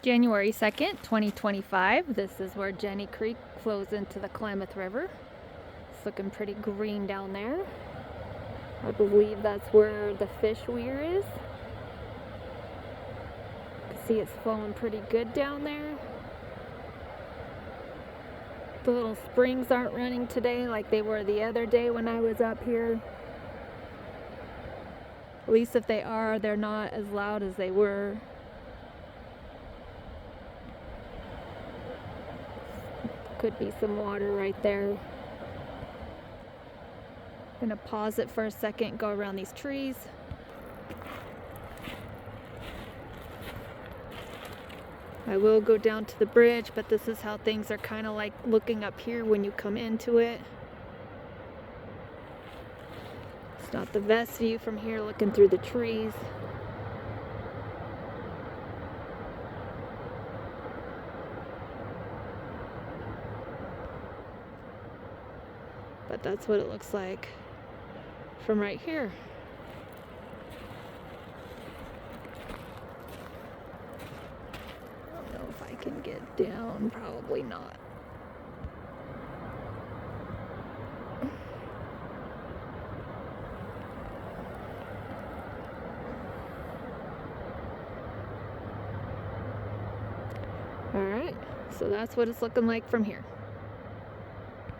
January 2nd, 2025. This is where Jenny Creek flows into the Klamath River. It's looking pretty green down there. I believe that's where the fish weir is. You can see it's flowing pretty good down there. The little springs aren't running today like they were the other day when I was up here. At least if they are, they're not as loud as they were. Could be some water right there. I'm gonna pause it for a second, go around these trees. I will go down to the bridge, but this is how things are kind of like looking up here when you come into it. It's not the best view from here looking through the trees. But that's what it looks like from right here. I don't know if I can get down, probably not. All right, so that's what it's looking like from here.